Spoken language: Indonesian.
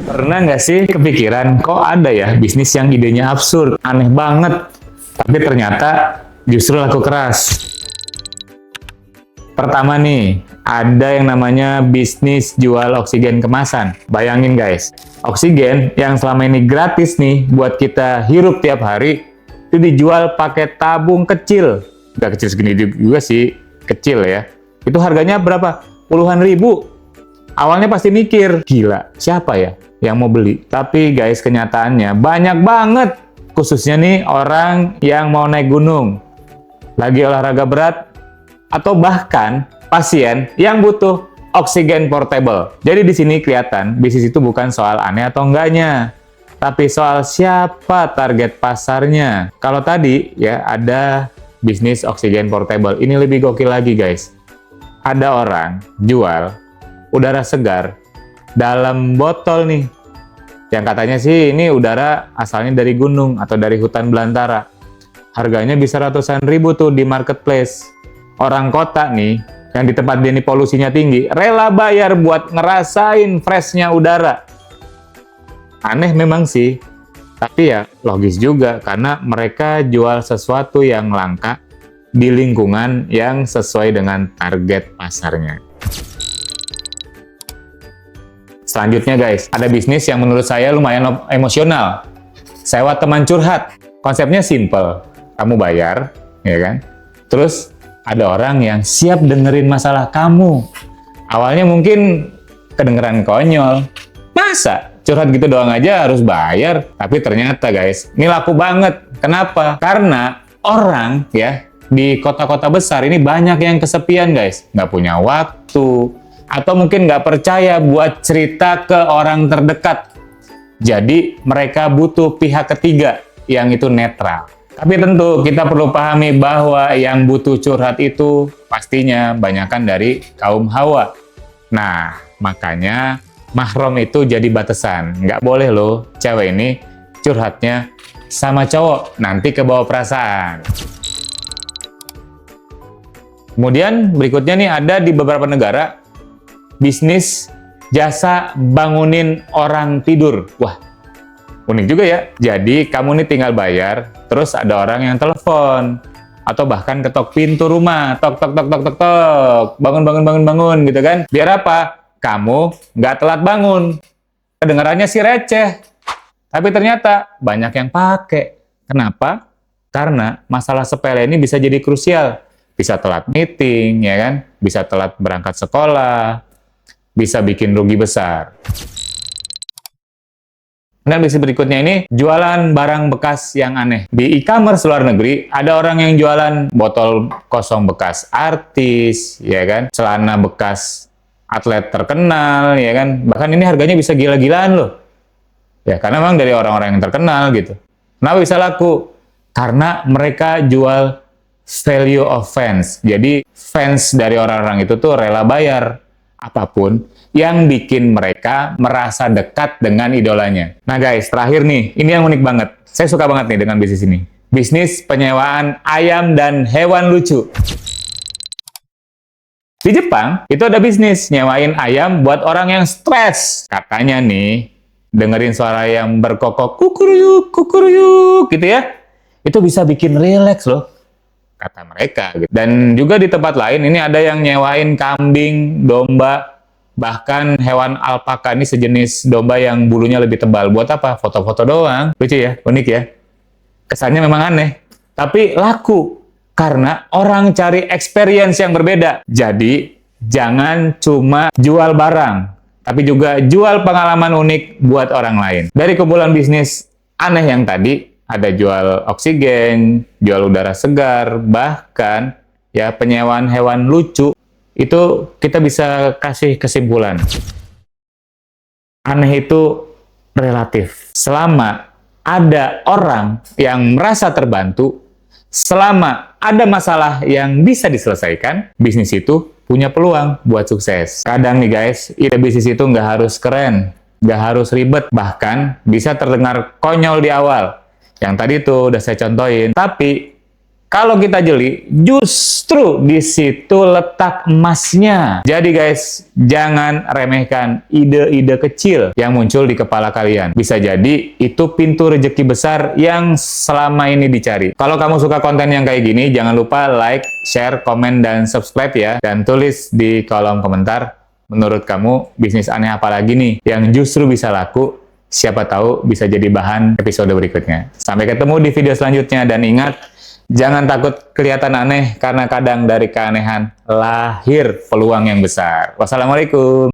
Pernah nggak sih kepikiran, kok ada ya bisnis yang idenya absurd, aneh banget, tapi ternyata justru laku keras? Pertama nih, ada yang namanya bisnis jual oksigen kemasan. Bayangin guys, oksigen yang selama ini gratis nih buat kita hirup tiap hari, itu dijual pakai tabung kecil. Nggak kecil segini juga sih, kecil ya. Itu harganya berapa? Puluhan ribu. Awalnya pasti mikir, gila, siapa ya yang mau beli? Tapi guys, kenyataannya banyak banget. Khususnya nih orang yang mau naik gunung, lagi olahraga berat, atau bahkan pasien yang butuh oksigen portable. Jadi di sini kelihatan bisnis itu bukan soal aneh atau enggaknya, tapi soal siapa target pasarnya. Kalau tadi ya ada bisnis oksigen portable, ini lebih gokil lagi guys. Ada orang jual udara segar dalam botol nih, yang katanya sih ini udara asalnya dari gunung atau dari hutan belantara. Harganya bisa ratusan ribu tuh di marketplace. Orang kota nih, yang di tempat dia nih polusinya tinggi, rela bayar buat ngerasain freshnya udara. Aneh memang sih, tapi ya logis juga karena mereka jual sesuatu yang langka di lingkungan yang sesuai dengan target pasarnya. Selanjutnya guys, ada bisnis yang menurut saya lumayan emosional. Sewa teman curhat. Konsepnya simple. Kamu bayar, ya kan? Terus ada orang yang siap dengerin masalah kamu. Awalnya mungkin kedengeran konyol. Masa curhat gitu doang aja harus bayar? Tapi ternyata guys, ini laku banget. Kenapa? Karena orang ya di kota-kota besar ini banyak yang kesepian guys. Nggak punya waktu, atau mungkin nggak percaya buat cerita ke orang terdekat. Jadi mereka butuh pihak ketiga yang itu netral. Tapi tentu kita perlu pahami bahwa yang butuh curhat itu pastinya banyakan dari kaum hawa. Nah, makanya mahram itu jadi batasan. Nggak boleh loh cewek ini curhatnya sama cowok, nanti kebawa perasaan. Kemudian berikutnya nih ada di beberapa negara bisnis jasa bangunin orang tidur. Wah, unik juga ya. Jadi kamu nih tinggal bayar, terus ada orang yang telepon atau bahkan ketok pintu rumah, tok tok tok tok tok tok, bangun bangun bangun bangun gitu kan. Biar apa? Kamu nggak telat bangun. Kedengarannya sih receh, tapi ternyata banyak yang pakai. Kenapa? Karena masalah sepele ini bisa jadi krusial. Bisa telat meeting, ya kan? Bisa telat berangkat sekolah, bisa bikin rugi besar. Dan bisnis berikutnya ini jualan barang bekas yang aneh. Di e-commerce luar negeri ada orang yang jualan botol kosong bekas artis, ya kan, celana bekas atlet terkenal, ya kan. Bahkan ini harganya bisa gila-gilaan loh. Ya karena memang dari orang-orang yang terkenal gitu. Kenapa bisa laku? Karena mereka jual value of fans. Jadi fans dari orang-orang itu tuh rela bayar apapun yang bikin mereka merasa dekat dengan idolanya. Nah guys, terakhir nih, ini yang unik banget. Saya suka banget nih dengan bisnis ini. Bisnis penyewaan ayam dan hewan lucu. Di Jepang, itu ada bisnis nyewain ayam buat orang yang stres. Katanya nih, dengerin suara ayam berkokok, kukuruyuk, gitu ya. Itu bisa bikin rileks loh, kata mereka. Dan juga di tempat lain, ini ada yang nyewain kambing, domba, bahkan hewan alpaka, ini sejenis domba yang bulunya lebih tebal. Buat apa? Foto-foto doang. Lucu ya, unik ya. Kesannya memang aneh, tapi laku. Karena orang cari experience yang berbeda. Jadi, jangan cuma jual barang, tapi juga jual pengalaman unik buat orang lain. Dari kumpulan bisnis aneh yang tadi, ada jual oksigen, jual udara segar, bahkan ya penyewaan hewan lucu. Itu kita bisa kasih kesimpulan. Aneh itu relatif. Selama ada orang yang merasa terbantu, selama ada masalah yang bisa diselesaikan, bisnis itu punya peluang buat sukses. Kadang nih guys, ide bisnis itu nggak harus keren, nggak harus ribet, bahkan bisa terdengar konyol di awal. Yang tadi tuh udah saya contohin. Tapi Kalau kita jeli, justru di situ letak emasnya. Jadi guys, jangan remehkan ide-ide kecil yang muncul di kepala kalian. Bisa jadi itu pintu rezeki besar yang selama ini dicari. Kalau kamu suka konten yang kayak gini, jangan lupa like, share, komen, dan subscribe ya. Dan tulis di kolom komentar, menurut kamu bisnis aneh apa lagi nih yang justru bisa laku? Siapa tahu bisa jadi bahan episode berikutnya. Sampai ketemu di video selanjutnya, dan ingat, jangan takut kelihatan aneh, karena kadang dari keanehan lahir peluang yang besar. Wassalamualaikum.